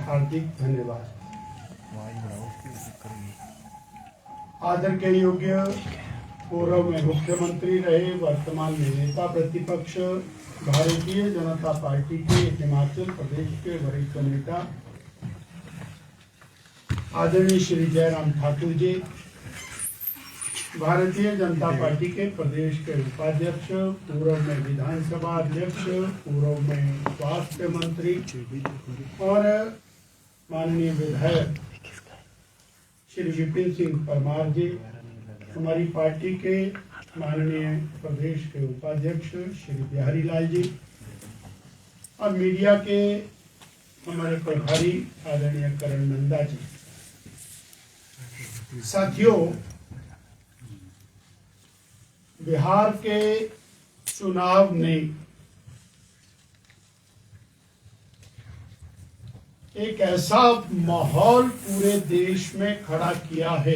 हार्दिक धन्यवाद। आदर के योग्य पूर्व में मुख्यमंत्री रहे, वर्तमान में नेता प्रतिपक्ष, भारतीय जनता पार्टी के हिमाचल प्रदेश के वरिष्ठ नेता आदरणीय श्री जयराम ठाकुर जी, भारतीय जनता पार्टी के प्रदेश के उपाध्यक्ष, पूर्व में विधानसभा अध्यक्ष, पूर्व में स्वास्थ्य मंत्री और माननीय विधायक श्री विपिन सिंह परमार जी, हमारी पार्टी के माननीय प्रदेश के उपाध्यक्ष श्री बिहारी लाल जी और मीडिया के हमारे प्रभारी आदरणीय करण नंदा जी। साथियों, बिहार के चुनाव ने एक ऐसा माहौल पूरे देश में खड़ा किया है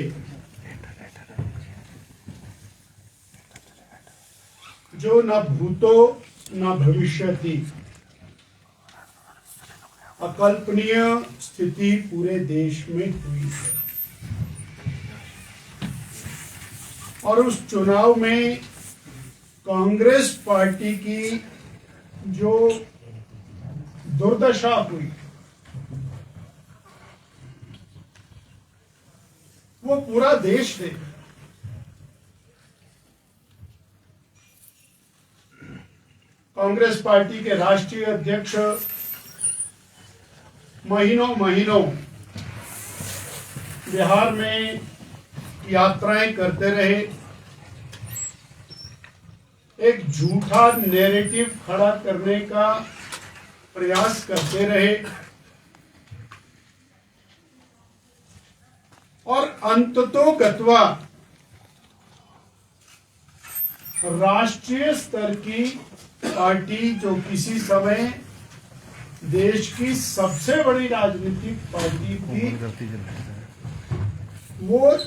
जो न भूतो न भविष्यति, अकल्पनीय स्थिति पूरे देश में हुई है। और उस चुनाव में कांग्रेस पार्टी की जो दुर्दशा हुई वो पूरा देश देख। कांग्रेस पार्टी के राष्ट्रीय अध्यक्ष महीनों बिहार में यात्राएं करते रहे, एक झूठा नैरेटिव खड़ा करने का प्रयास करते रहे और अंततोगत्वा राष्ट्रीय स्तर की पार्टी जो किसी समय देश की सबसे बड़ी राजनीतिक पार्टी थी, वो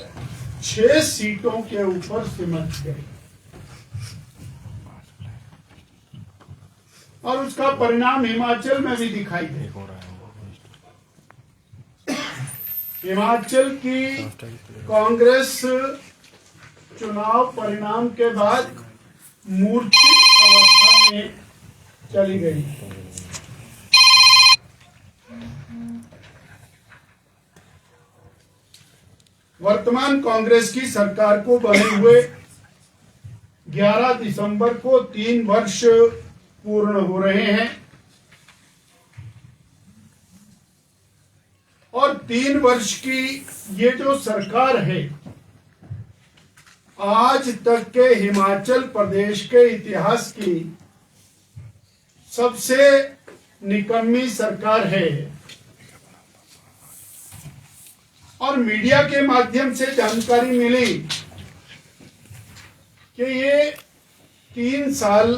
6 सीटों के ऊपर सिमट गई और उसका परिणाम हिमाचल में भी दिखाई दे। हिमाचल की कांग्रेस चुनाव परिणाम के बाद मूर्छित अवस्था में चली गई। वर्तमान कांग्रेस की सरकार को बने हुए 11 दिसंबर को 3 वर्ष पूर्ण हो रहे हैं और 3 वर्ष की ये जो सरकार है, आज तक के हिमाचल प्रदेश के इतिहास की सबसे निकम्मी सरकार है। और मीडिया के माध्यम से जानकारी मिली कि ये 3 साल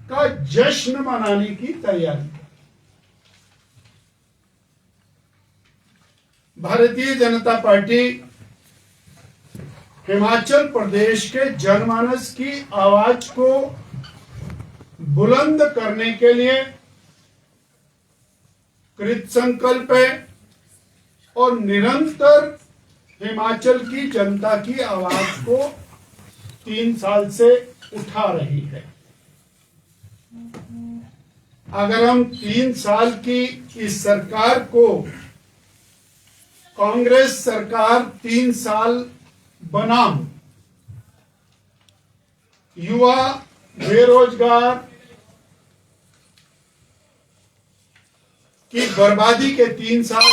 का जश्न मनाने की तैयारी। भारतीय जनता पार्टी हिमाचल प्रदेश के जनमानस की आवाज को बुलंद करने के लिए कृत संकल्प है और निरंतर हिमाचल की जनता की आवाज को 3 साल से उठा रही है। अगर हम 3 साल की इस सरकार को कांग्रेस सरकार 3 साल बनाम युवा, बेरोजगार की बर्बादी के 3 साल,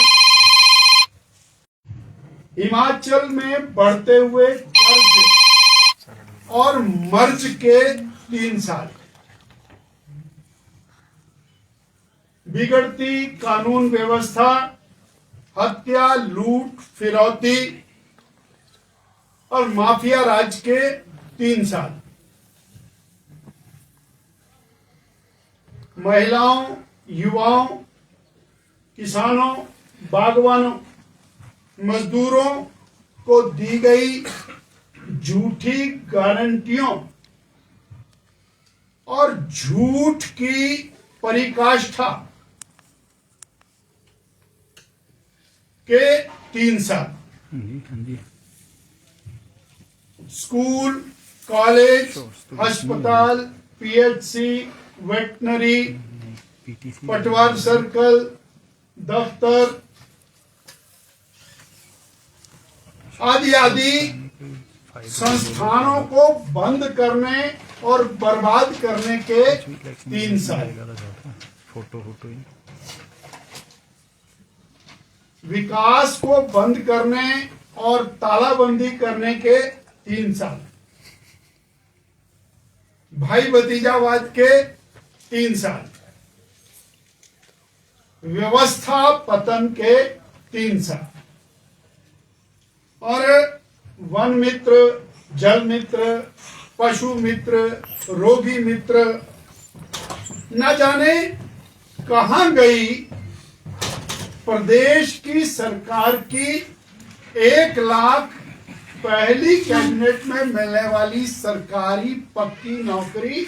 हिमाचल में बढ़ते हुए कर्ज और मर्ज के 3 साल, बिगड़ती कानून व्यवस्था, हत्या, लूट, फिरौती और माफिया राज के 3 साल, महिलाओं, युवाओं, किसानों, बागवानों, मजदूरों को दी गई झूठी गारंटियों और झूठ की परिकाष्ठा के 3 साल, स्कूल, कॉलेज, अस्पताल, पीएचसी, वेटनरी, पटवार सर्कल, दफ्तर आदि आदि संस्थानों को बंद करने और बर्बाद करने के 3 साल, विकास को बंद करने और तालाबंदी करने के 3 साल, भाई भतीजावाद के 3 साल, व्यवस्था पतन के 3 साल, और वन मित्र, जल मित्र, पशु मित्र, रोगी मित्र न जाने कहां गई प्रदेश की सरकार की 1 लाख पहली कैबिनेट में मिलने वाली सरकारी पक्की नौकरी,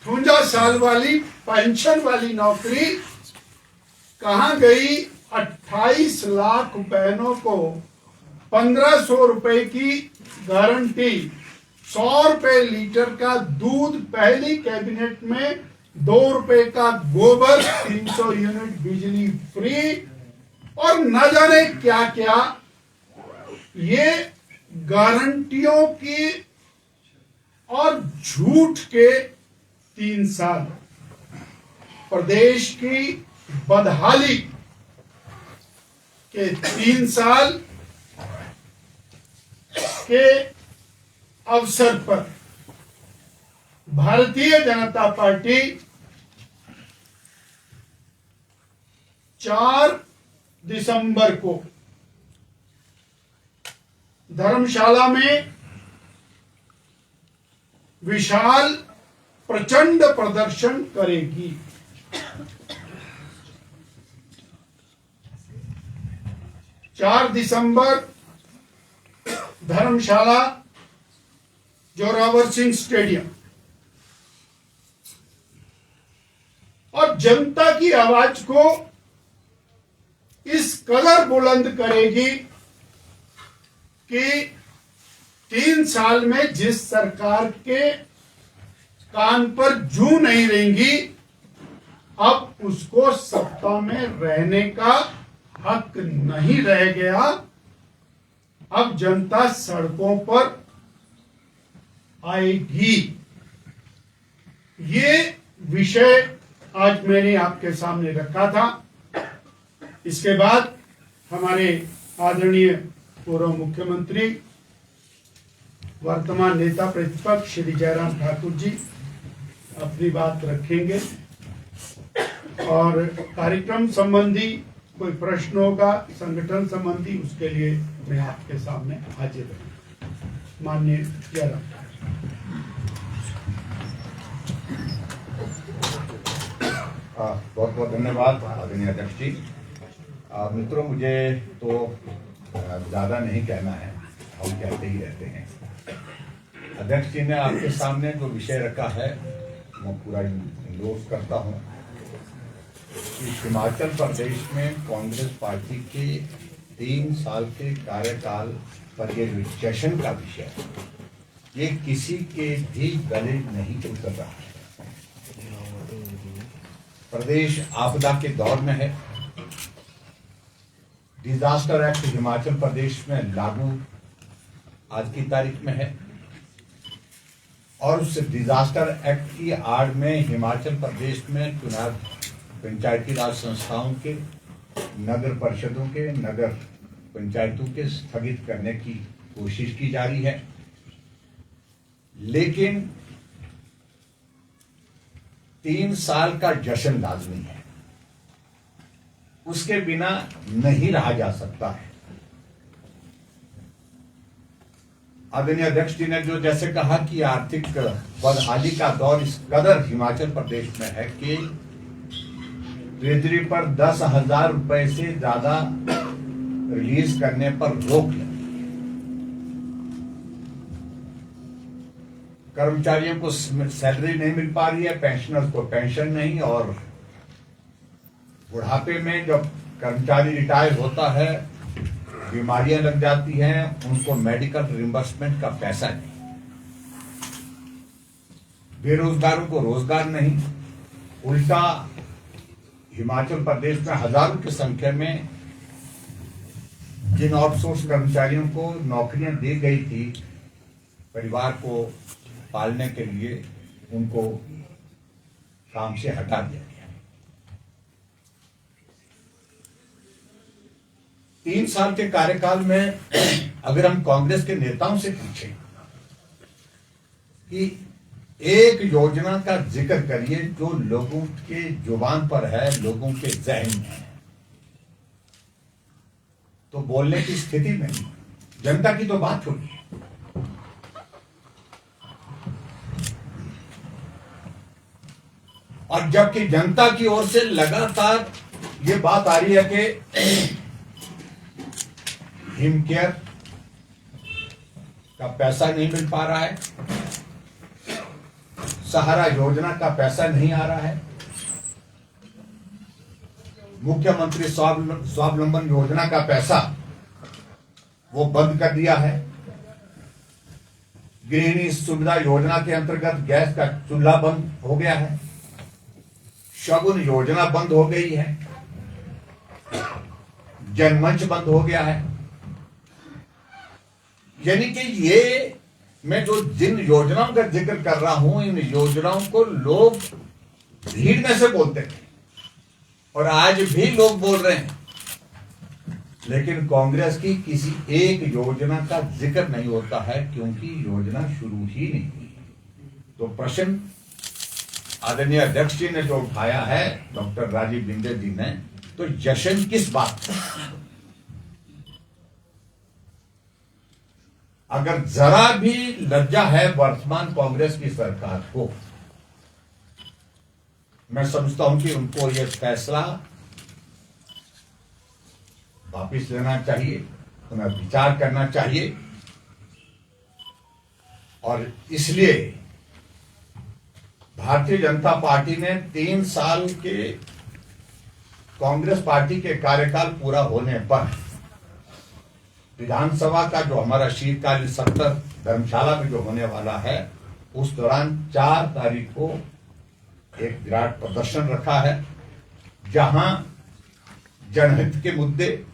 53 साल वाली पेंशन वाली नौकरी कहां गई? 28 लाख बहनों को 1500 रुपए की गारंटी, 100 रुपए लीटर का दूध पहली कैबिनेट में, 2 रुपए का गोबर, 300 यूनिट बिजली फ्री, और न जाने क्या क्या। ये गारंटियों की और झूठ के 3 साल, प्रदेश की बदहाली के 3 साल के अवसर पर भारतीय जनता पार्टी 4 दिसंबर को धर्मशाला में विशाल प्रचंड प्रदर्शन करेगी। चार दिसंबर धर्मशाला जोरावर सिंह स्टेडियम, और जनता की आवाज को इस कदर बुलंद करेगी कि 3 साल में जिस सरकार के कान पर जूं नहीं रहेंगी, अब उसको सत्ता में रहने का हक नहीं रह गया। अब जनता सड़कों पर आएगी। ये विषय आज मैंने आपके सामने रखा था। इसके बाद हमारे आदरणीय पूर्व मुख्यमंत्री, वर्तमान नेता प्रतिपक्ष श्री जयराम ठाकुर जी अपनी बात रखेंगे, और कार्यक्रम संबंधी कोई प्रश्न होगा, संगठन संबंधी, उसके लिए मैं आपके सामने हाजिर हूं। माननीय जयराम। बहुत बहुत धन्यवाद आदरणीय अध्यक्ष जी। मित्रों, मुझे तो ज़्यादा नहीं कहना है, हम कहते ही रहते हैं। अध्यक्ष जी ने आपके सामने जो विषय रखा है वो पूरा इंडोर्स करता हूँ कि हिमाचल प्रदेश में कांग्रेस पार्टी के 3 साल के कार्यकाल पर ये विश्लेषण का विषय ये किसी के भी गले नहीं उतर रहा है। प्रदेश आपदा के दौर में है। डिजास्टर एक्ट हिमाचल प्रदेश में लागू आज की तारीख में है, और उस डिजास्टर एक्ट की आड़ में हिमाचल प्रदेश में चुनाव पंचायती राज संस्थाओं के, नगर परिषदों के, नगर पंचायतों के स्थगित करने की कोशिश की जा रही है। लेकिन 3 साल का जश्न लाजमी है, उसके बिना नहीं रहा जा सकता है। आदरणीय अध्यक्ष जी ने जो जैसे कहा कि आर्थिक बदहाली का दौर इस कदर हिमाचल प्रदेश में है कि ट्रेजरी पर 10,000 रुपए से ज्यादा रिलीज करने पर रोक है। कर्मचारियों को सैलरी नहीं मिल पा रही है, पेंशनर्स को पेंशन नहीं, और बुढ़ापे में जब कर्मचारी रिटायर होता है, बीमारियां लग जाती हैं, उनको मेडिकल रिम्बर्समेंट का पैसा नहीं, बेरोजगारों को रोजगार नहीं, उल्टा हिमाचल प्रदेश में हजारों की संख्या में जिन आउटसोर्स कर्मचारियों को नौकरियां दी गई थी परिवार को पालने के लिए, उनको काम से हटा दिया गया। 3 साल के कार्यकाल में अगर हम कांग्रेस के नेताओं से पूछें कि एक योजना का जिक्र करिए जो लोगों के जुबान पर है, लोगों के जहन में है, तो बोलने की स्थिति में नहीं। जनता की तो बात छोड़िए, और जबकि जनता की ओर से लगातार ये बात आ रही है कि हिम केयर का पैसा नहीं मिल पा रहा है, सहारा योजना का पैसा नहीं आ रहा है, मुख्यमंत्री स्वावलंबन योजना का पैसा वो बंद कर दिया है, गृहिणी सुविधा योजना के अंतर्गत गैस का चूल्हा बंद हो गया है, शगुन योजना बंद हो गई है, जनमंच बंद हो गया है। यानी कि ये मैं जो जिन योजनाओं का जिक्र कर रहा हूं, इन योजनाओं को लोग भीड़ में से बोलते थे और आज भी लोग बोल रहे हैं, लेकिन कांग्रेस की किसी एक योजना का जिक्र नहीं होता है क्योंकि योजना शुरू ही नहीं हुई। तो प्रश्न आदरणीय अध्यक्ष जी ने जो उठाया है, डॉक्टर राजीव बिंदल जी ने, तो जश्न किस बात का? अगर जरा भी लज्जा है वर्तमान कांग्रेस की सरकार को, मैं समझता हूं कि उनको यह फैसला वापिस लेना चाहिए, उन्हें विचार करना चाहिए। और इसलिए भारतीय जनता पार्टी ने 3 साल के कांग्रेस पार्टी के कार्यकाल पूरा होने पर विधानसभा का जो हमारा शीतकालीन सत्र धर्मशाला में जो होने वाला है, उस दौरान 4 तारीख को एक विराट प्रदर्शन रखा है, जहां जनहित के मुद्दे,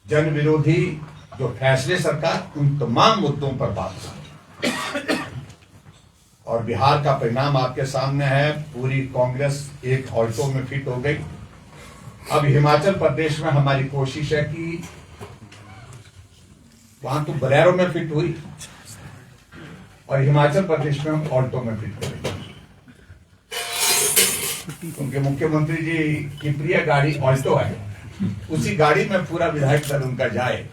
जन विरोधी जो फैसले सरकार, उन तमाम मुद्दों पर बात करें। और बिहार का परिणाम आपके सामने है, पूरी कांग्रेस एक ऑल्टो में फिट हो गई। अब हिमाचल प्रदेश में हमारी कोशिश है कि वहां तो बलेरो में फिट हुई और हिमाचल प्रदेश में हम ऑल्टो में फिट करेंगे, उनके मुख्यमंत्री जी की प्रिय गाड़ी ऑल्टो है, उसी गाड़ी में पूरा विधायक दल उनका जाए।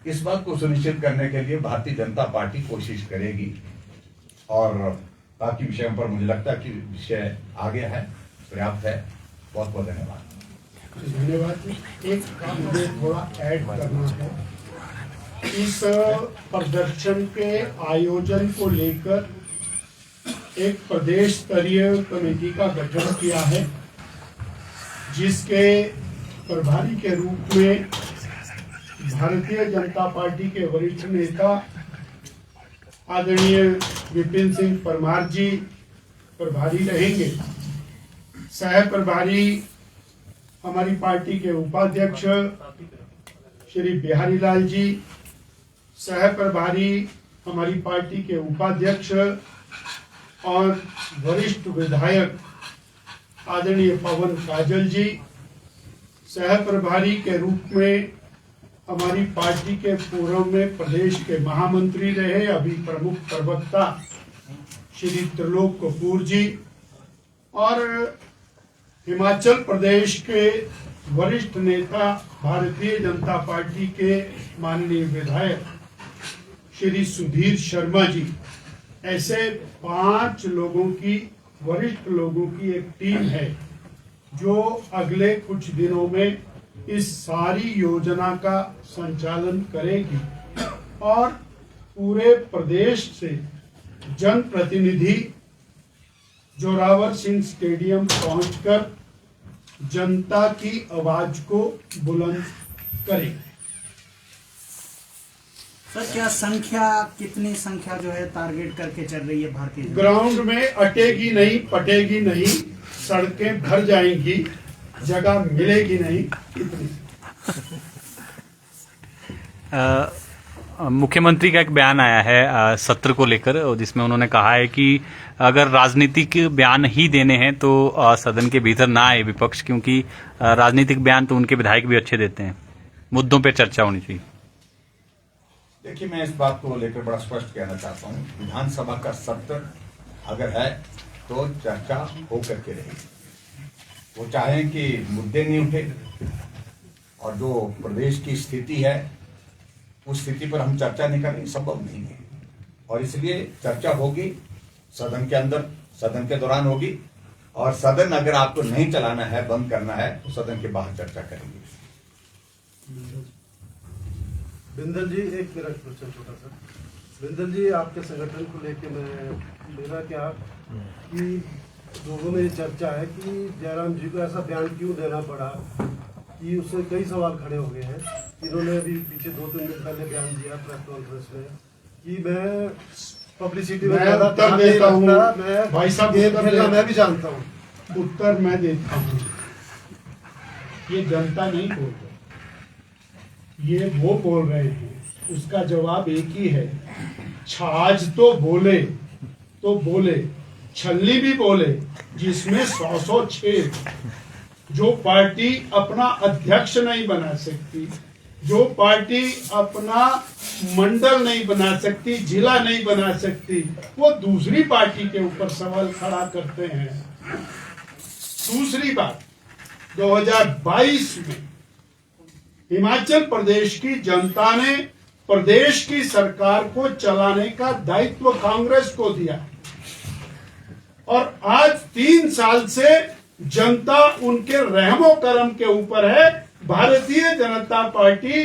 इस बात को सुनिश्चित करने के लिए भारतीय जनता पार्टी कोशिश करेगी और बाकी विषयों पर मुझे लगता है कि विषय आगे है, पर्याप्त है। बहुत बहुत धन्यवाद। एक काम मुझे थोड़ा ऐड करना है, इस प्रदर्शन के आयोजन को लेकर एक प्रदेश स्तरीय कमेटी का गठन किया है, जिसके प्रभारी के रूप में भारतीय जनता पार्टी के वरिष्ठ नेता आदरणीय विपिन सिंह परमार जी प्रभारी रहेंगे। सह प्रभारी हमारी पार्टी के उपाध्यक्ष श्री बिहारी लाल जी, सह प्रभारी हमारी पार्टी के उपाध्यक्ष और वरिष्ठ विधायक आदरणीय पवन काजल जी, सह प्रभारी के रूप में हमारी पार्टी के पूर्व में प्रदेश के महामंत्री रहे, अभी प्रमुख प्रवक्ता श्री त्रिलोक कपूर जी, और हिमाचल प्रदेश के वरिष्ठ नेता भारतीय जनता पार्टी के माननीय विधायक श्री सुधीर शर्मा जी। ऐसे 5 लोगों की, वरिष्ठ लोगों की एक टीम है जो अगले कुछ दिनों में इस सारी योजना का संचालन करेगी और पूरे प्रदेश से जनप्रतिनिधि जोरावर सिंह स्टेडियम पहुंचकर जनता की आवाज को बुलंद करेंगे। सर क्या कितनी संख्या जो है टारगेट करके चल रही है भारतीय जनता? ग्राउंड में अटेगी नहीं, पटेगी नहीं, सड़कें भर जाएंगी, जगह मिलेगी नहीं, इतनी। मुख्यमंत्री का एक बयान आया है सत्र को लेकर, जिसमें उन्होंने कहा है कि अगर राजनीतिक बयान ही देने हैं तो सदन के भीतर ना आए विपक्ष, क्योंकि राजनीतिक बयान तो उनके विधायक भी अच्छे देते हैं, मुद्दों पे चर्चा होनी चाहिए। देखिए, मैं इस बात को लेकर बड़ा स्पष्ट कहना चाहता हूँ, विधानसभा का सत्र अगर है तो चर्चा हो करके रहेगी। वो चाहें कि मुद्दे नहीं उठे, और जो प्रदेश की स्थिति है उस स्थिति पर हम चर्चा नहीं करें, संभव नहीं है। और इसलिए चर्चा होगी सदन के अंदर, सदन के दौरान होगी, और सदन अगर आपको नहीं चलाना है, बंद करना है, तो सदन के बाहर चर्चा करेंगे। बिंदल जी, एक मेरा क्वेश्चन छोटा सा। बिंदल जी, आपके संगठन को लेके मेरा क्या कि लोगों में ये चर्चा है कि जयराम जी को ऐसा बयान क्यों देना पड़ा, कि उससे कई सवाल खड़े हो गए हैं। इन्होंने अभी पीछे 2-3 दिन पहले बयान दिया प्रेस कॉन्फ्रेंस में कि मैं पब्लिसिटी में मैं उत्तर देता हूँ भाई साहब, मैं भी जानता हूँ। उत्तर मैं देता हूँ। ये जनता नहीं बोल रही, ये वो बोल रहे हैं, उसका जवाब एक ही है। छाछ तो बोले, छल्ली भी बोले, जिसमें 100 छेद। जो पार्टी अपना अध्यक्ष नहीं बना सकती, जो पार्टी अपना मंडल नहीं बना सकती, जिला नहीं बना सकती, वो दूसरी पार्टी के ऊपर सवाल खड़ा करते हैं। दूसरी बात, 2022 में हिमाचल प्रदेश की जनता ने प्रदेश की सरकार को चलाने का दायित्व कांग्रेस को दिया, और आज 3 साल से जनता उनके रहमो करम के ऊपर है। भारतीय जनता पार्टी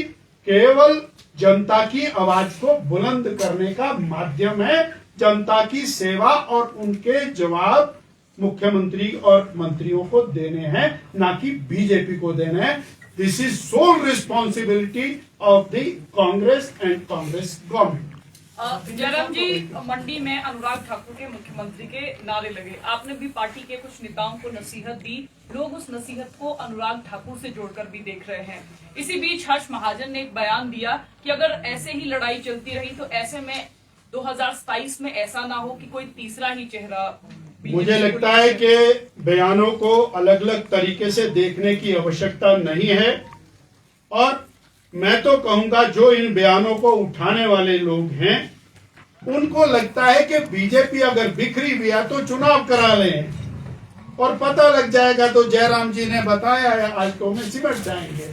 केवल जनता की आवाज को बुलंद करने का माध्यम है। जनता की सेवा और उनके जवाब मुख्यमंत्री और मंत्रियों को देने हैं, ना कि बीजेपी को देने हैं। This is sole responsibility of the Congress and Congress government. Jairam ji, Mandi में अनुराग ठाकुर के मुख्यमंत्री के नारे लगे, आपने भी पार्टी के कुछ नेताओं को नसीहत दी, लोग उस नसीहत को अनुराग ठाकुर से जोड़कर भी देख रहे हैं। इसी बीच हर्ष महाजन ने एक बयान दिया कि अगर ऐसे ही लड़ाई चलती रही तो ऐसे में 2027 में ऐसा ना हो कि कोई तीसरा ही चेहरा। मुझे लगता है कि बयानों को अलग अलग तरीके से देखने की आवश्यकता नहीं है, और मैं तो कहूंगा जो इन बयानों को उठाने वाले लोग हैं उनको लगता है कि बीजेपी अगर बिखरी हुई है तो चुनाव करा लें और पता लग जाएगा। तो जयराम जी ने बताया है, आज तो में सिमट जाएंगे,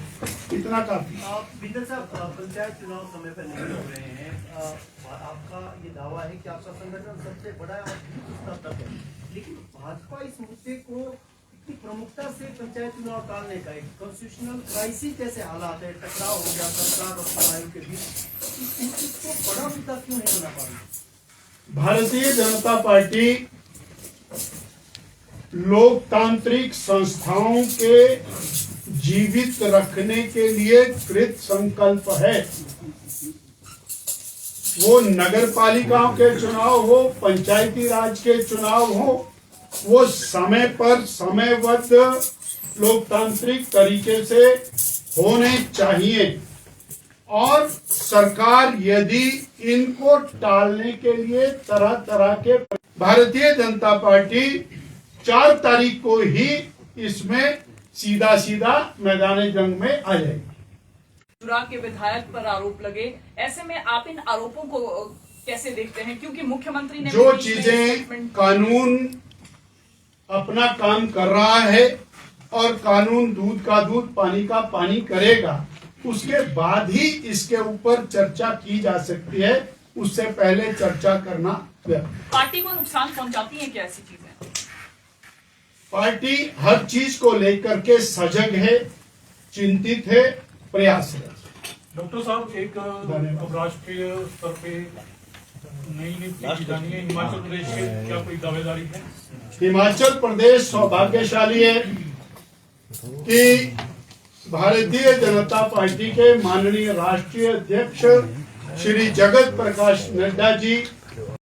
इतना काफी। बिंदल साहब, पंचायत चुनाव समय पर नहीं हो रहे हैं, आपका ये दावा है कि आपका संगठन सबसे बड़ा और स्तर तक है, लेकिन भाजपा इस मुद्दे को इतनी प्रमुखता से पंचायत चुनाव टालने का, एक कॉन्स्टिट्यूशनल क्राइसिस जैसे हालात है, टकराव हो गया सरकार और चुनाव आयोग के बीच, इसको बड़ा मुद्दा क्यों नहीं बना पा रही? भारतीय जनता पार्टी लोकतांत्रिक संस्थाओं के जीवित रखने के लिए कृत संकल्प है। वो नगर पालिकाओं के चुनाव हो, पंचायती राज के चुनाव हो, वो समय पर समयबद्ध लोकतांत्रिक तरीके से होने चाहिए। और सरकार यदि इनको टालने के लिए तरह तरह के, भारतीय जनता पार्टी 4 तारीख को ही इसमें सीधा सीधा मैदान जंग में आ जाएगी। अनुराग के विधायक पर आरोप लगे, ऐसे में आप इन आरोपों को कैसे देखते हैं? क्योंकि मुख्यमंत्री ने जो चीजें कानून अपना काम कर रहा है और कानून दूध का दूध पानी का पानी करेगा, उसके बाद ही इसके ऊपर चर्चा की जा सकती है, उससे पहले चर्चा करना व्यर्थ। पार्टी को नुकसान पहुंचाती है क्या ऐसी चीजें? पार्टी हर चीज को लेकर के सजग है, चिंतित है, प्रयासरत। डॉक्टर साहब, एक राष्ट्रीय स्तर पे नई नीति की जानी है, हिमाचल प्रदेश के, क्या कोई दावेदारी है? हिमाचल प्रदेश सौभाग्यशाली है, कि भारतीय जनता पार्टी के माननीय राष्ट्रीय अध्यक्ष श्री जगत प्रकाश नड्डा जी